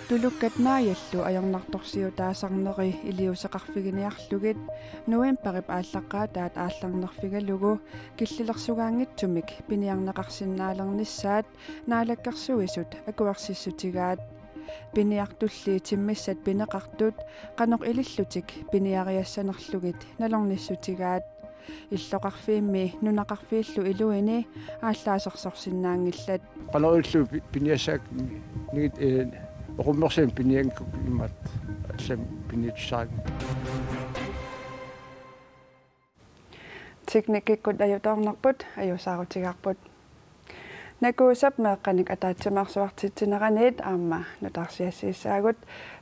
Tulukkat naajallu ajornartorsiu taasarneri iliuseqarfiginiarlugit nuimparip ааллаққаа таат аалларнерфигалугу киллилерсугаангитсумик пиниарнеқарсиннаалернissaат наалаккарсуисут акуарсиссутигаат пиниартулли тиммиссат пинеқартут қанеқ илиллутик пиниариассанерлугит налорниссутигаат иллоқарфиимми нунақарфииллу илуини ааллаасерсорсиннаангиллат qaneriullu piniassaak nigit oqummersiin piniankuk imat allam piniutsaak teknikikkut ajutaornarput ajusaarutigаарput nakuusap meeqqanik ataatsimаарsuartittineraniit aamma nutarsiassiissaagut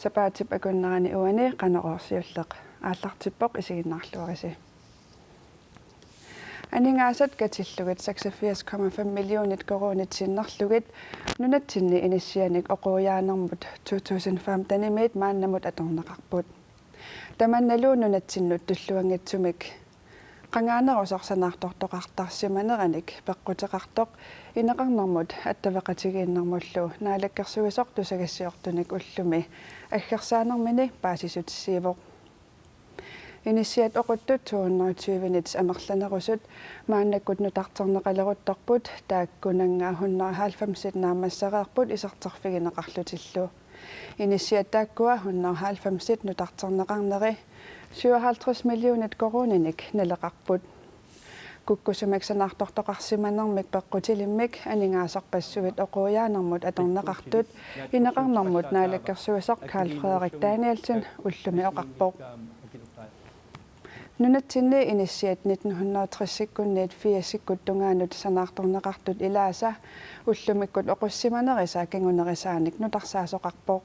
sapaatip akunnerani uani qaneqorsiulleq aallartippoq isiginnaarluarisi Aningaasat katillugut 86,5 millionit koronitsinnerlugit nunatsinni inissianik oquujaanermut 2015 imit maannamut atorneqarput tamannalu nunatsinnut tulluangitsumik qangaanerusorsanartortoqartarsimaneranik peqqutеqartoq ineqarnermut attavaqatigiinnermullu naalakkersugisoq tusagassiortunik ullumi aggersaanermini paasisutissiivoq Initiat oquttut 220 minutes amerlanerusut maannakkut nutarterneqaleruttorput taakkunangaa 190 naamassaqaarput iserterfigineqarlutillu Initiat taakkua 190 nutarterneqarneri 57 millionit koroninik naleqarput kukkusumaksanartortoqarsimanermik peqqutilimmik aningaasarpassuvit oquujaanermut atorneqartut ineqarnermut naalakkersuisoq Carl Frederik Danielsen ullumi oqarpoq Nunatsinni initiat 1960-sikkunniit 4-sikkut tungaanut sanaartorneqartut ilaasa ullumikkut oqussimanerisa kingunerisaanik nutarsaasоqarpoq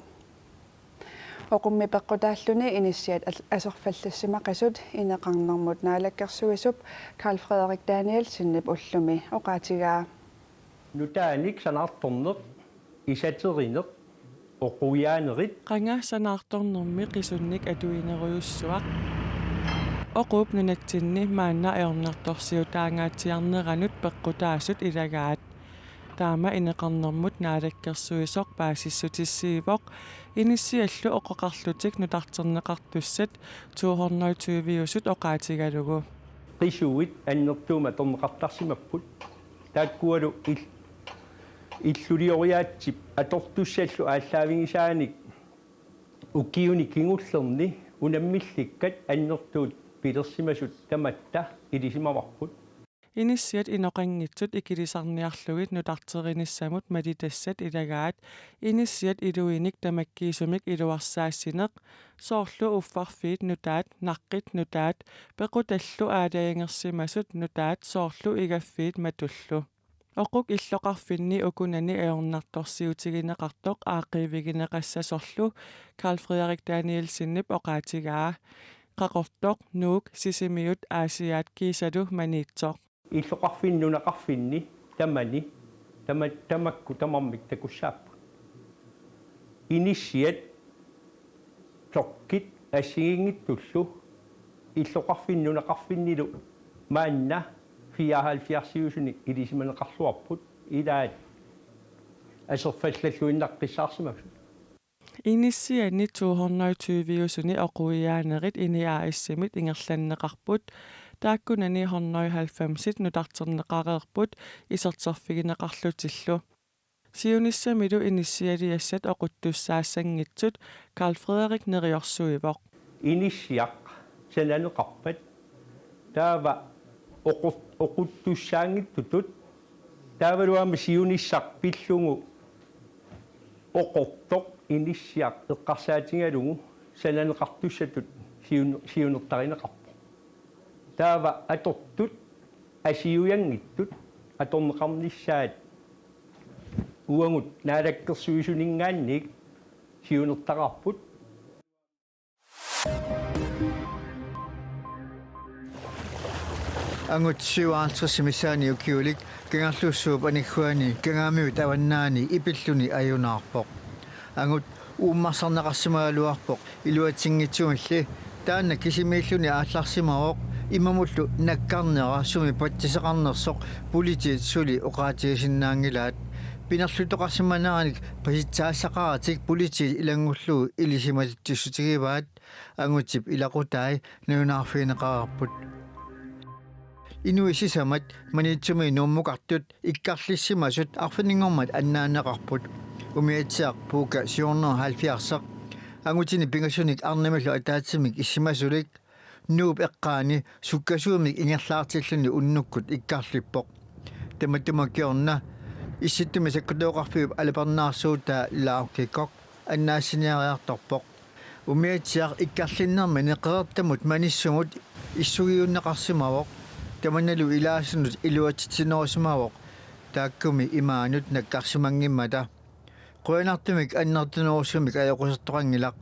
oqummi peqqutaalluni initiat asorfallassimaqisut ineqarnermut naalakkersuisup Carl Frederik Danielsenip ullumi oqaatigaa nutaanik sanaartorneq isaterineq oqujaanerit qanga sanaartornermi qisunnik atuineruyussuaq Oqup nunatsinni maanna aornertorsiutaangaatiarneranut peqqutaasut ilagaat taama ineqarnermut naalakkersuisoq paasissutissiivoq inissiallu oqoqarlutik nutarterneqartussat 220 oqaatigalugu qisuit annertuuma torneqartarsimapput taakkualu illulioriaatsip atortussallu ааllaavingisaanik ukkiuni kingullerni unammillikkat annertuut pilersimasut tamatta ilisimavarput Initiat inoqanngitsut ikilisarniarlugit nutarterinissamut malitassat ilagaat initiat iluinik tamakkiisumik iluarsaassineq soorlu uffarfiit nutaat naqqit nutaat pequtallu aalayangersimasut nutaat soorlu igaffiit matullu Oquk illoqarfinni ukunani aornartorsiutigineqartoq aaqiivigineqassasorlu Carl Frederik Danielsenip oqaatigaa qaqortoq nuuk sisimiut aasiaat kiisalu maniitsoq illoqarfinnunaqarfinni tamani tamakku tamarmik takussaappu initiat tokkit assigingittullu illoqarfinnunaqarfinnilu maanna 74 ilisimaneqarluarput ilaat aserfallalluinnaqqissaarsимавсут Initianni 220 oquujaanerit iniaaissimit ingerlanneqarput taakkunani 190 nutarterneqareerput iserterfigineqarlutillu siunissamilu initialiassat oquttussaassangitsut Carl Frederik neriorsuivoq initiaq sananeqarpat taava oquttussaangittutut taavaluama siunissarpillungu oqortoq initiaq eqqarsaatingalugu sananeqartussatut siunertarineqarpo taava atortut asiuyangittut atorneqarnissaat uangut naalakkersuisuningaannik siunertaqarput Angut 57 misaani ukiulik kangarlussuup anigguani kangaamiut avannaani ipilluni ajunaarpoq angut uummarsarneqarsimaaluarpoq iluatinngitsuulli taanna kisimiilluni aallarsimaroq имамуллу наккарнера суми патсисеқарнерсоқ политиит сули оqaатигисиннаангилаат пинерлутоқарсиманааник паситсаассақаратик политиит илангуллуу илисиматиттуссутигиваат ангутип илақутаи нуунаарфинеқарпут инуисисамат манитсуми нууммукартут иккарлиссимасут арфинингормат аннаанеқарпут умиатсиақ пуука 770 ангутини пингасуник арнималу атаатсимик иссимасулик нууп эққаани суккасуумик ингерлаартиллуни уннуккут иккарлиппоқ таматтумаккиорна исситтуми саккутооқарфиуп алапернаарсуута лауккикок аннаассиниариарторпоқ умиатсиақ иккарлиннэрми неқерертамут маниссумут иссугиуннеқарсимавоқ таманналу илаасунут илуатитсинерусимавоқ тааккуми имаанут наккарсимангиммата қуянартумик аннертунерусумик аёқусертоқангилақ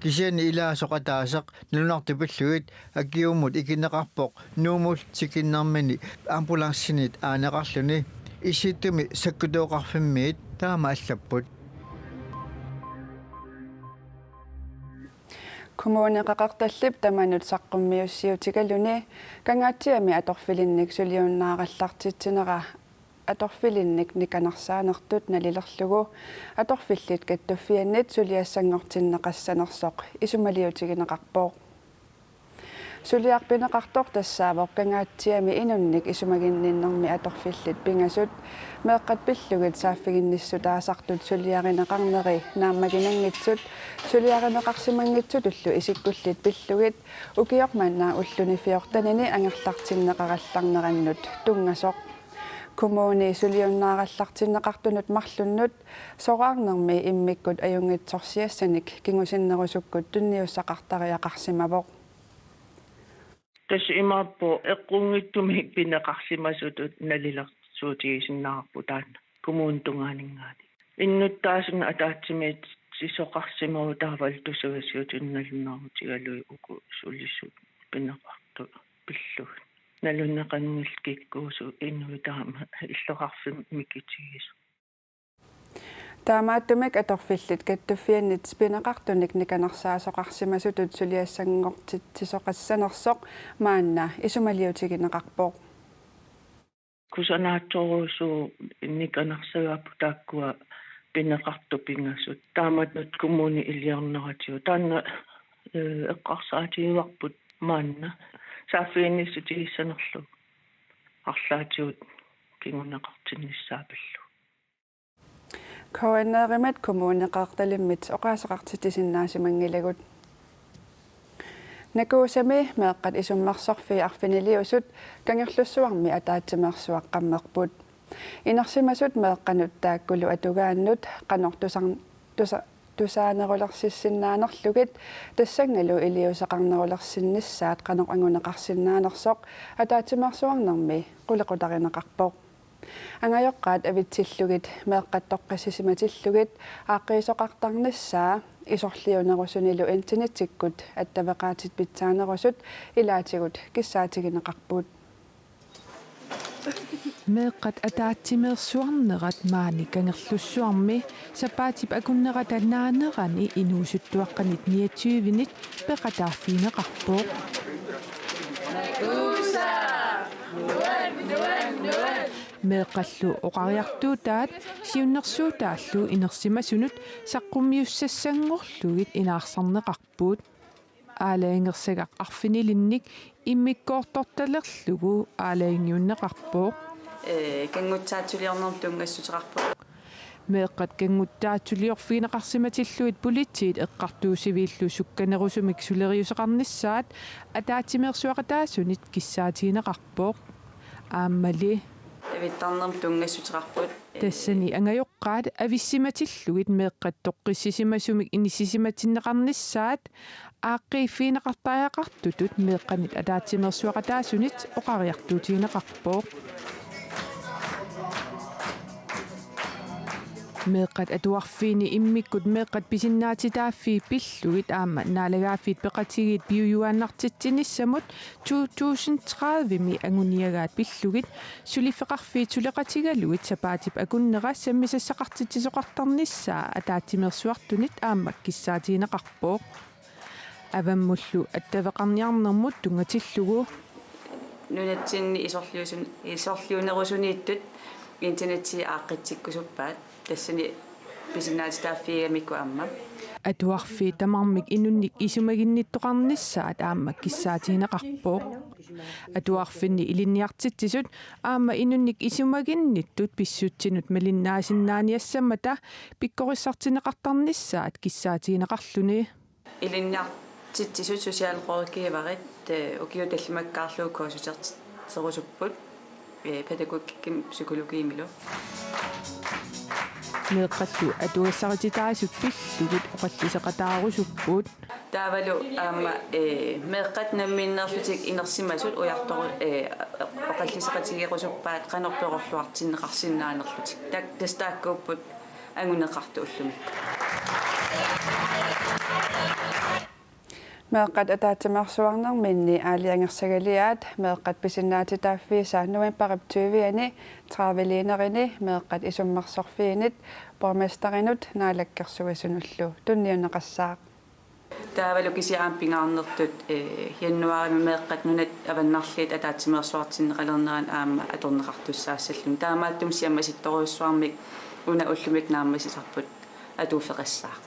кисиани илаасоқатаасақ нулунартупиллугит акиуммут икинеқарпоқ нуумул тикиннармини амбуланссинит аанеқарлуни исситтуми саккутооқарфиммиит таама аллаппут Kommuneqaqartallip tamanut saqqummiussiutigaluni kangaatiami atorfilinnik suliunnаарallartitsinera atorfilinnik nikanarsaanерtut nalilerlugu atorfillit kattuffiannit suliassangortinneqassanersoq isumaliutigineqarpooq suliarpineqartoq tassaavoq kangaatiami inunnik isumaginninnermi atorfillit pingasut meeqqat pillugit saaffiginnissutaasartut suliarineqarneri naammaginanngitsut suliarineqarsimangitsut ullu isikkullit pillugit ukiormannaa ulluni fiortanini angerlartinneqarallarnerannut tungasoq kommuni suliunnaarallartinneqartunut marlunnut soraarnermi immikkut ajungitsorsiassanik kingusinnerusukkut tunniussaqartariaqarsimavoq tas imappo eqqungittumi pineqarsimasutut nalilersuutigisinnaarputaan kumuuntungaaningaani innuttaasuna ataatsimiit sisoqarsimaru taaval tusuasiutunnalunnaarutigalui uku sulissut pineqartu pillugut nalunneqanngilkikkuusu innuitaama illoqarfim mikitigisu таамааттумик аторфиллит каттуффианнит спинеқартуник никанарсаасоқарсимасутут сулиассангортитсисоқассанерсоқ маанна исумалиутигинеқарпоқ кусанааторусу никанарсагааппу тааккуа пинеқартупингассут тааматнут коммуни илиарнератиу таанна эққарсаатигуарпут маанна сааффиинниссутигиссанерлу арлаатиут кингунеқартиннissaapallu Koenerimat kommuneqaartalimmit oqaasaqartitisinnaasimangilagут Nakuusami meeqqat isummersorfi arfiniliusut kangerlussuarmi ataatimersuaqqammerput Inersimasut meeqqanut taakkulu atugaannut qanortusaanerulersissinnaanerlugit tassangalu iliusaqarnerulersinnissaat qanoq anguneqarsinnaanersoq ataatimersuarnermi qulequtarineqarpoq Angajoqqaat avitsillugit meeqqattoqqassisimatillugit aaqqiisoqartarnissaa isorliunerusunilu internetikkut attaveqaatit pitsaanerusut ilaatigut kissaatigineqarput meeqqat ataatimersuarnerat maani kangerlussuarmi sapaatip akunneratannaanerani inuusuttuaqqanit 29-nit peqataaffiineqarpooq meeqqallu oqariartuutaat siunnersuutaallu inersimasunut saqqummiussassanngorlugit inaarsarneqarpuut aalaingersagaq arfinilinnik immikkoortortalerlugu aalaingiunneqarpooq kangutsaatuliornerm tungassuteqarpuut meeqqat kangutsaatuliorfiineqarsimatilluit politiit eqqartuusiviillu sukkanerusumik suleriuseqarnissaat ataatimersuaqataasunit kissaatigineqarpooq aammali vittarnerm tungassuteqarput тассани ангаёққаат ависсиматиллугит меэққат тоққиссисимасумик инисисиматиннеқарниссаат ааққииффиинеқартааяқартутут меэққанит атаатимерсуақатаасунит оқариартуутигинеқарпооқ meeqqat atuarfiini immikut meeqqat pisinnaatitaaffii pillugit aamma naalagaafiit peqatigiit piuyuaannartittinissamut 2030mi anguniagaat pillugit sulifeqarfiit suleqatigaluit sapaatip akunneras sammisassaqartitsisoqartarnissaa ataatimersuartunit aammak kissaatigineqarpooq avammullu attaveqarniarnermut tungatillugu нунатсинни исорлиунерусунииттут интернетси ааққитсиккусуппаат тассани писиннаатитааффигамикку амма атуарфи тамармик инунник исумагинниттоқарниссаат аама киссаатигинеқарпоо атуарфинни илинниартитсисут аама инунник исумагинниттут писсутсинут малиннаасиннааниассамата пиккориссартинеқартарниссаат киссаатигинеқарлүни илинниартитсисут сосиалқориккиварит укиуталлимаккаарлуу коосутертерусуппут педагогикким психологиимилу меэққатту атуассарититаасут пиллугут оқаллисеқатаарусуппут таавалу аама меэққат намминнерлутик инерсимасут уяртору оқаллисеқатигерусуппаат қанорпеқорлуартиннеқарсиннаанерлутик так тастааккууппут ангунеқарту уллумикку meeqqat ataatimarsuarnerminni aaliangersagalиаат meeqqat pisinnaatitaaффииса november 20-ани traaveliinerini meeqqat isummarsorfiinit bormesterinut naalakkersugassunullu tunniunneqassaaq таавалу кисиаам пингаарнертут яннуарими меэққат нунат аваннарлит атаатимерсуартиннеқалернеран аама аторнеқартуссаассаллун таамааттум сиаммаситторуссуармик уна уллумик нааммасисарпут атууфеқассаақ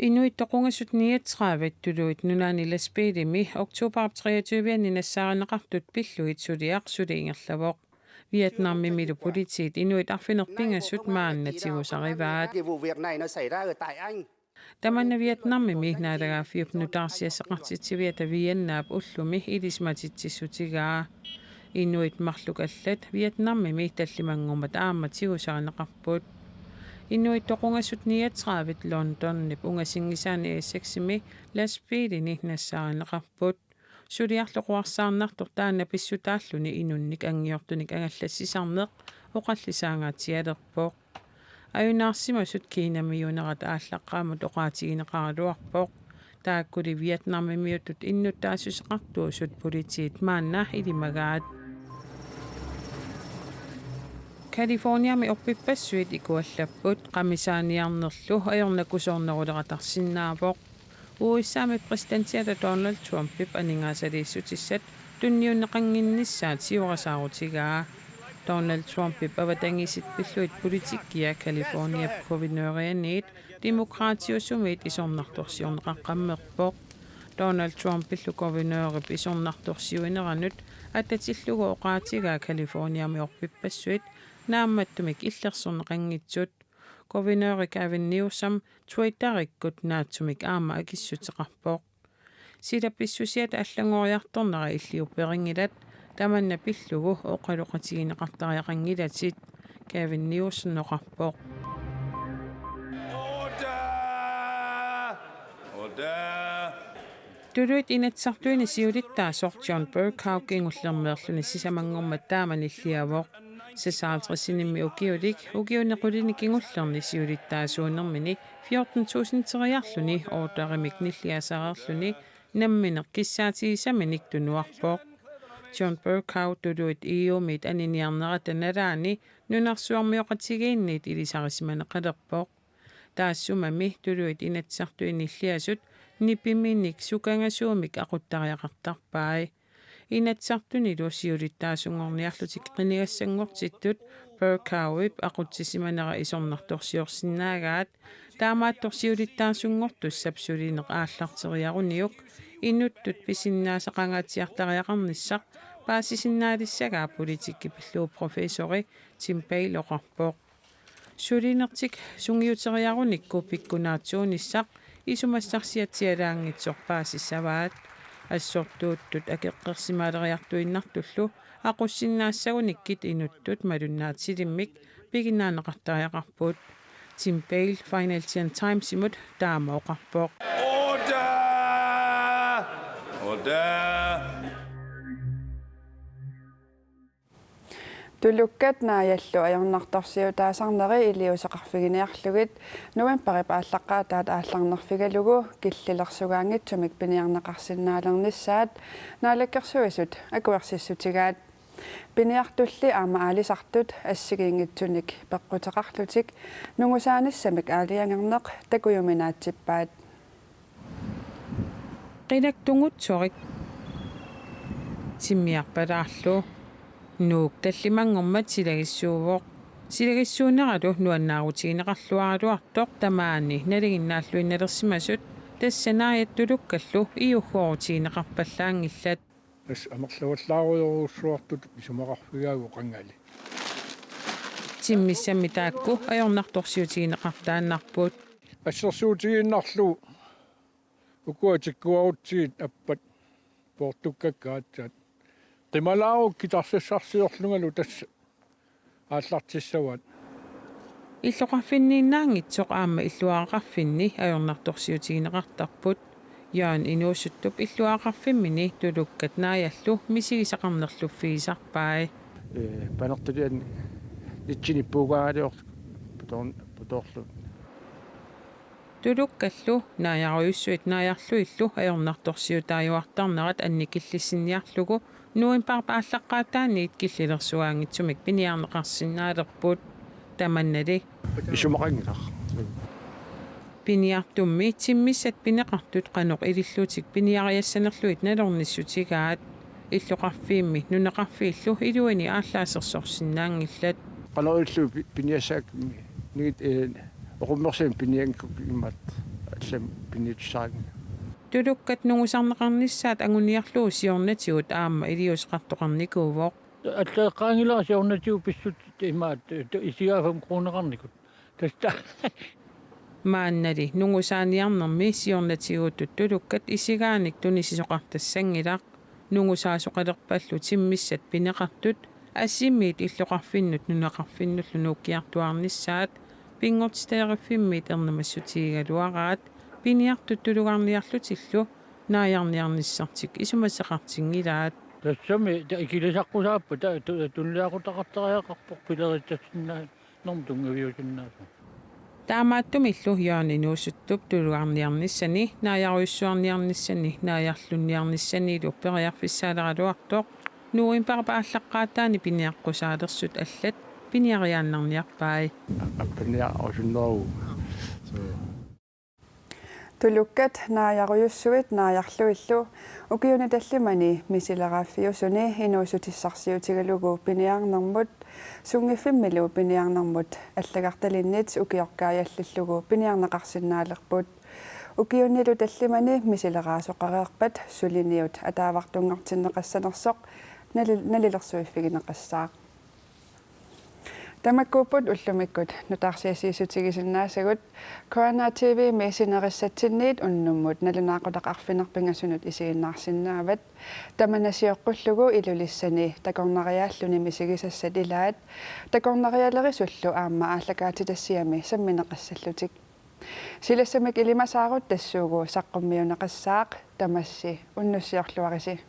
Inuit toqungassut 39 tuluit nunaani laspeedimi oktober 23 nassaaranneqartut pilluit suliaq suliingerlavoq Vietnammimilu politit inuit arfinerpingassut maannatiusarivaat Tamanna Vietnammimi naalagaafiup nutaarsiaseqartitsiviata viannaap ullumi ilismatitsissutigaa Inuit marlukallat Vietnammimi tallimangormat aammatiusarineqarput Inuit toqungassut 39 Londonnip ungasingisaani seksimi laspeedini nassaaranneqarput suliarloquarsaarnartor taanna pissutaalluni inunnik angiortunik angallassisarneq oqallisaangaatialerpoq ayunaarsimasut kiinamiunerat ааllaqqaamut oqaatigineqaraluarpoq taakkuli Vietnamimiutut innuttaassuseqartuusut politiit maanna ilimagaat California mi oppipassuit ikuallapput qamisaaniarnerlu ajornakusorneruleqatarsinnaavoq uissaami presidentiata Donald Trumpip aningaasaliissutissat tunniunneqanginnissaat siorasaaruutigaa Donald Trumpip avatangisit pilluit politikkia California gouvernörianiit demokraatiussumit isornartorsiorneqaqqammerpoq Donald Trump pillu gouvernörip isornartorsiuineranut atatillugu oqaatigaa California mi oppipassuit naammattumik illersorneqanngitsut gouverneur Gavin Newsom Twitter-ikkut naatsumik aama akissuteqarpoq silapissusiat allangoriartornera illiuperingilat tamanna pillugu oqaluqatigineqartariaqangilatit Gavin Newsom noqarpoq Tuluit inatsartuini siulittaasor John Burkow kingullermerluni sisamangormat taamanilliavoq сесаалтрисиними укиунеқулини кингуллерни сиулиттаасуунермини 14,000 териарлуни ордеримик ниллиасареерлуни намминеқ киссаатигисаминик тунуарпоқ John Burkow тулуит иумит аниниарнерата налаани нунарсуармиоқатигиинниит илисарисиманеқалерпоқ таассумами тулуит инатсартуиниллиасут нипиминик сукангасуумик ақуттариақартарпаи Inatsartuni lusiulittaasuнгорниарлутик qinigassangortittut Burkowip aqutsissimanera isornartorsiorsinnaagaat taamaattorsiulittaasuнгортус sapsulineq aallarteriaruniuk innuttut pisinnaasaqangaatiartariaqarnissaq paasisinnaalissagaa politikki pilluu professori Tim Pale oqarpoq sulinertik sungiuteriarunikku pikkunaatsuunissaq isumassarsiatialaangitsoq paasissavaat ассортууттут акеққерсимаалериартуиннартуллу ақуссиннаассагуниккит инуттут малуннаатсилиммик пигиннаанеқартариақарпут Tim Pale Financial Times имут таамаоқарпоқ Tulukkat naajallu ajornartorsiu taasarneri iliusaqarfiginiarlugit novemberip ааllaqqaataat aallarnerfigalugu killilersugaangitsumik piniarneqarsinnaalernissaat naalakkersuisut akuarsissutigaat Piniartulli aama aalisartut assigiingitsunik peqqutaqarlutik nungusaanissamik aaliangerneq takujuminaatsippaat qilaktungut simmiarpalaarlu nuuk tallimangormat silagissuuneralu nuannaarutigинеқарлуаруартоқ тамаани налигиннааллуинналерсимасут тассанааjattulukkallu иухуорутигинеқарпаллаангиллат ас амерлаваллааруйоруссуартут исумақарфигаагу қангали тиммиссами таакку аёрнарторсиутигинеқартааннарпут ассерсуутигиннарлу укуатиккуарутсигит аппат портуккаккаатсаат тималаару китарсассарсиорлунгалу тасса ааллартиссават иллоқарфиннииннаангитсоқ аама иллуаақарфинни аёрнарторсиутигинеқартарпут яан инуусуттуп иллуаақарфиммини тулуккат нааяллу мисигисақарнерлуффигисарпаа панерталиан итсиниппуугаалиор путорлу тулуккаллу нааяруйуссуит нааярлуиллу аёрнарторсиутаажуартарнерат анникиллиссинниарлугу нуимпарпааллаққаатаанниит киллилерсуаангитсумик пиниарнеқарсинаалерпут таманнали исумақангилар пиниартумми тиммиссат пинеқартут қаноқ илиллутик пиниариассанерлуит налорниссутигаат иллоқарфиимми нунеқарфииллу илуини ааллаасерсорсинаангиллат qanorillu piniassaak nigit oqummersiin piniankuk immat аллам пинитсааг тулуккат нугусарнеқарниссаат агуниарлуу сиорнатигут аама илиусеқартоқарникуувоқ аллаақаангилаа сиорнатигу писсут имаат исигаафам круунеқарникут таста мааннали нугусааниарнерми сиорнатигуутут тулуккат исигааник тунисисоқартассангилаақ нугусаасоқалерпаллу тиммиссат пинеқартут ассиммиит иллоқарфиннут нунеқарфиннуллу нууккиартуарниссаат пингортстериффиммиит эрнамассутигигалуараат пиниартут тулугарниарлутиллу нааярниарниссартик исумассеқартингилаат тассами икилисаққусааппа тунлиақутақартариақарпоқ пилеритсиннаа нормтунгавиусиннаасу таамааттумиллу яани нуусуттуп тулугарниарниссани нааяруйуссуарниарниссани нааярлунниарниссани луппериарфиссаалералуартоқ нуимпарпааллаққаатаани пиниаққусаалерсут аллат пиниариааннарниарпаи аппиниа оригинал тулуккат нааяруйуссуит нааярлуиллу укиуни таллимани мисилераффиусуни инуусутиссарсиутигалугу пиниаарнэрмут сунгиффиммилу пиниаарнэрмут аллагарталиннит укиоркааяаллиллугу пиниаарнеқарсинаалерпут укиуннилу таллимани мисилераасоқареерпат сулиниут атаавартунгартиннеқассанерсоқ налилерсуиффигинеқассаа тамаккууппут уллумиккут нутаарсиасиисутигисиннаасагут Corona TV месинериссатсинниит уннуммут налунаақутақарфинерпингасунут исигиннаарсинаават таманасиоққуллугу илулиссани такорнариааллуни мисигисассат илаат такорнариалерисуллу аама ааллакаатитассиами самминеқассаллутик силассамик илимасаарут тассуугу саққуммиунеқассаақ тамасси уннуссиорлуариси